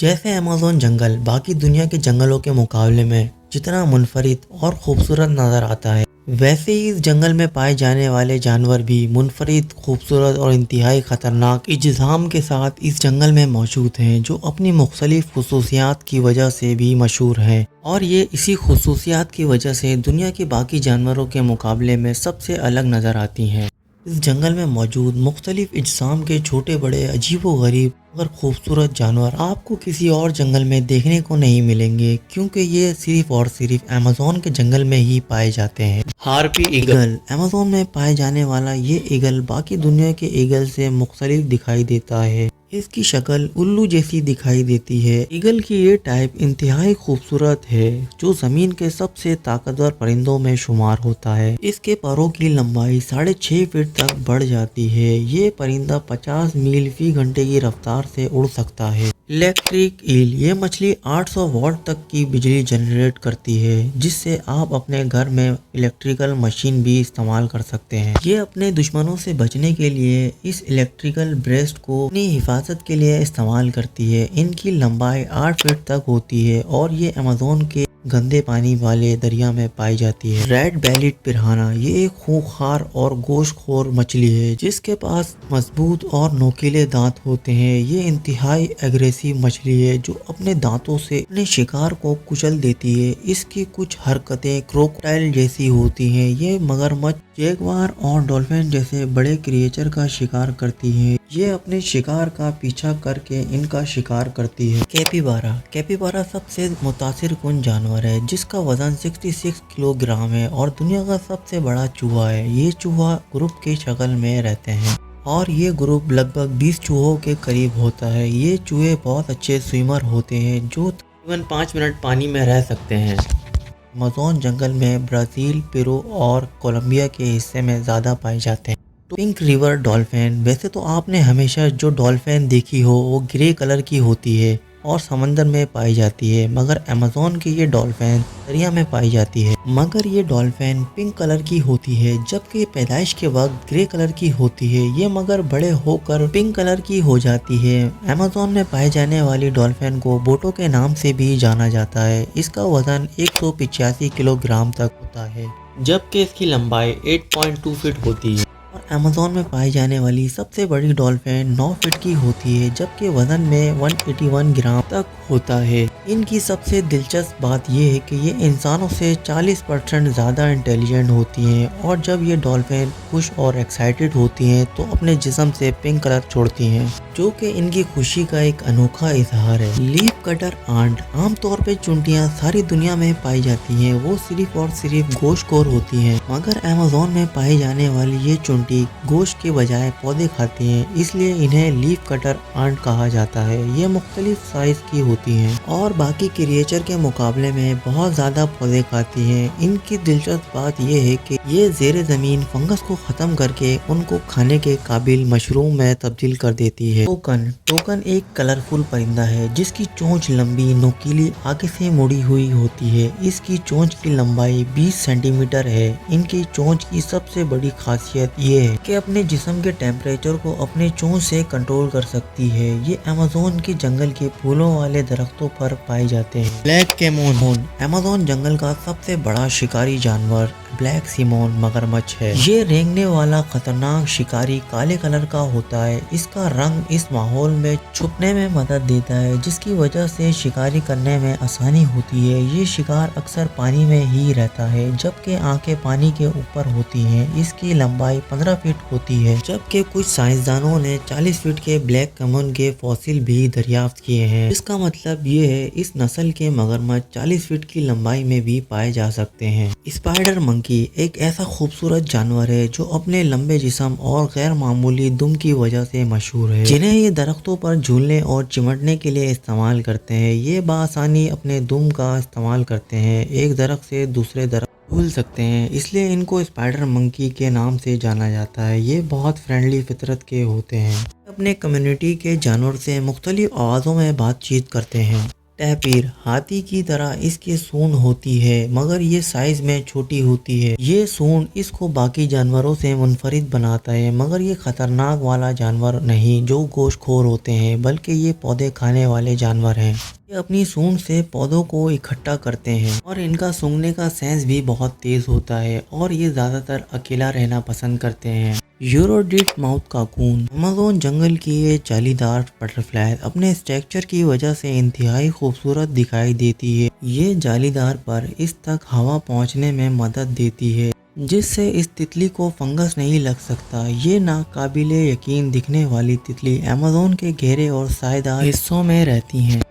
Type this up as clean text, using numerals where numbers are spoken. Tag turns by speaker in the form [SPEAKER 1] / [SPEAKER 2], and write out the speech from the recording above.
[SPEAKER 1] जैसे अमेज़न जंगल बाकी दुनिया के जंगलों के मुकाबले में जितना मुनफरिद और खूबसूरत नज़र आता है, वैसे ही इस जंगल में पाए जाने वाले जानवर भी मुनफरिद, खूबसूरत और इंतहाई ख़तरनाक इज्तिसाम के साथ इस जंगल में मौजूद हैं, जो अपनी मुख्तलिफ खसूसियात की वजह से भी मशहूर हैं। और ये इसी खसूसियात की वजह से दुनिया के बाकी जानवरों के मुकाबले में सबसे अलग नज़र आती हैं। इस जंगल में मौजूद मुख्तलिफ इज्तिसाम के छोटे बड़े अजीब व गरीब और खूबसूरत जानवर आपको किसी और जंगल में देखने को नहीं मिलेंगे, क्योंकि ये सिर्फ और सिर्फ अमेज़न के जंगल में ही पाए जाते हैं। हार्पी ईगल अमेज़न में पाए जाने वाला ये ईगल बाकी दुनिया के ईगल से मुख्तलिफ दिखाई देता है। इसकी शक्ल उल्लू जैसी दिखाई देती है। ईगल की ये टाइप इंतहाई खूबसूरत है, जो ज़मीन के सबसे ताकतवर परिंदों में शुमार होता है। इसके परों की लंबाई 6.5 फीट तक बढ़ जाती है। ये परिंदा 50 मील फी घंटे की रफ्तार से उड़ सकता है। इलेक्ट्रिक ईल ये मछली 800 वाट तक की बिजली जनरेट करती है, जिससे आप अपने घर में इलेक्ट्रिकल मशीन भी इस्तेमाल कर सकते हैं। ये अपने दुश्मनों से बचने के लिए इस इलेक्ट्रिकल ब्रेस्ट को अपनी हिफाजत के लिए इस्तेमाल करती है। इनकी लंबाई 8 फीट तक होती है और ये अमेज़न के गंदे पानी वाले दरिया में पाई जाती है। रेड बेलिड पिराना ये एक खूंखार और गोश्तखोर मछली है, जिसके पास मजबूत और नोकीले दांत होते हैं। ये इंतहाई एग्रेसिव मछली है, जो अपने दांतों से अपने शिकार को कुचल देती है। इसकी कुछ हरकतें क्रोकोडाइल जैसी होती हैं। ये मगरमच्छ, जैगवार और डॉल्फिन जैसे बड़े क्रिएचर का शिकार करती है। ये अपने शिकार का पीछा करके इनका शिकार करती है। कैपिबारा सबसे मुतासिर कुन जानवर है, जिसका वजन 66 किलोग्राम है और दुनिया का सबसे बड़ा चूहा है। ये चूहा ग्रुप की शक्ल में रहते हैं और ये ग्रुप लगभग 20 चूहों के करीब होता है। ये चूहे बहुत अच्छे स्विमर होते हैं, जो तकरीबन 5 मिनट पानी में रह सकते हैं। अमेज़न जंगल में ब्राज़ील, पेरू और कोलंबिया के हिस्से में ज़्यादा पाए जाते हैं। पिंक रिवर डॉल्फिन वैसे तो आपने हमेशा जो डॉल्फिन देखी हो वो ग्रे कलर की होती है और समंदर में पाई जाती है, मगर अमेज़न की ये डॉल्फिन दरिया में पाई जाती है। मगर ये डॉल्फिन पिंक कलर की होती है, जबकि पैदाइश के वक्त ग्रे कलर की होती है। ये मगर बड़े होकर पिंक कलर की हो जाती है। अमेज़न में पाए जाने वाली डॉल्फिन को बोटो के नाम से भी जाना जाता है। इसका वजन 185 किलोग्राम तक होता है, जबकि इसकी लंबाई 8.2 फीट होती है। और अमेज़न में पाई जाने वाली सबसे बड़ी डॉल्फिन 9 फीट की होती है, जबकि वजन में 181 ग्राम तक होता है। इनकी सबसे दिलचस्प बात यह है कि ये इंसानों से 40% ज़्यादा इंटेलिजेंट होती हैं, और जब ये डॉल्फिन खुश और एक्साइटेड होती हैं तो अपने जिस्म से पिंक कलर छोड़ती हैं, जो कि इनकी खुशी का एक अनोखा इजहार है। लीफ कटर आंट आमतौर पे चुंटियाँ सारी दुनिया में पाई जाती हैं। वो सिर्फ और सिर्फ गोश्तखोर होती हैं, मगर अमेज़न में पाई जाने वाली ये चुंटी गोश्त के बजाय पौधे खाती हैं, इसलिए इन्हें लीफ कटर आंट कहा जाता है। ये मुख्तलिफ साइज की होती हैं और बाकी क्रिएचर के मुकाबले में बहुत ज़्यादा पौधे खाती हैं। इनकी दिलचस्प बात यह है कि ये ज़ेरे ज़मीन फंगस को ख़त्म करके उनको खाने के काबिल मशरूम में तब्दील कर देती है। टोकन एक कलरफुल परिंदा है, जिसकी चोंच लंबी नोकीली आगे से मुड़ी हुई होती है। इसकी चोंच की लंबाई 20 सेंटीमीटर है। इनकी चोंच की सबसे बड़ी खासियत ये है कि अपने जिस्म के टेम्परेचर को अपने चोंच से कंट्रोल कर सकती है। ये अमेज़न के जंगल के फूलों वाले दरख्तों पर पाए जाते हैं। ब्लैक कैमोन अमेज़न जंगल का सबसे बड़ा शिकारी जानवर ब्लैक सिमोन मगरमच्छ है। ये रेंगने वाला खतरनाक शिकारी काले कलर का होता है। इसका रंग इस माहौल में छुपने में मदद देता है, जिसकी वजह से शिकारी करने में आसानी होती है। ये शिकार अक्सर पानी में ही रहता है, जबकि आंखें पानी के ऊपर होती हैं। इसकी लंबाई 15 फीट होती है, जबकि कुछ साइंसदानों ने 40 फीट के ब्लैक कैमोन के फॉसिल भी दरियाफ्त किए हैं। इसका मतलब ये है इस नस्ल के मगरमच्छ 40 फीट की लंबाई में भी पाए जा सकते हैं। स्पाइडर मंकी एक ऐसा खूबसूरत जानवर है जो अपने लंबे जिस्म और गैर मामूली दुम की वजह से मशहूर है, जिन्हें ये दरख्तों पर झूलने और चिमटने के लिए इस्तेमाल करते हैं। ये बासानी अपने दुम का इस्तेमाल करते हैं, एक दरख्त से दूसरे दरख्त झूल सकते हैं, इसलिए इनको स्पाइडर मंकी के नाम से जाना जाता है। ये बहुत फ्रेंडली फितरत के होते हैं, अपने कम्युनिटी के जानवर से मुख्तलिफ आवाज़ों में बातचीत करते हैं। टैपिर हाथी की तरह इसकी सूंड होती है मगर ये साइज में छोटी होती है। ये सूंड इसको बाकी जानवरों से मुनफरिद बनाता है मगर ये खतरनाक वाला जानवर नहीं जो गोश्तखोर होते हैं, बल्कि ये पौधे खाने वाले जानवर हैं। ये अपनी सूंड से पौधों को इकट्ठा करते हैं और इनका सूंघने का सेंस भी बहुत तेज होता है और ये ज्यादातर अकेला रहना पसंद करते हैं। यूरोडिट माउथ काकून अमेज़न जंगल की ये जालीदार बटरफ्लाई अपने स्ट्रक्चर की वजह से इंतहाई खूबसूरत दिखाई देती है। ये जालीदार पर इस तक हवा पहुंचने में मदद देती है जिससे इस तितली को फंगस नहीं लग सकता। ये नाकाबिले यकीन दिखने वाली तितली अमेज़न के गहरे और सायेदार हिस्सों में रहती हैं।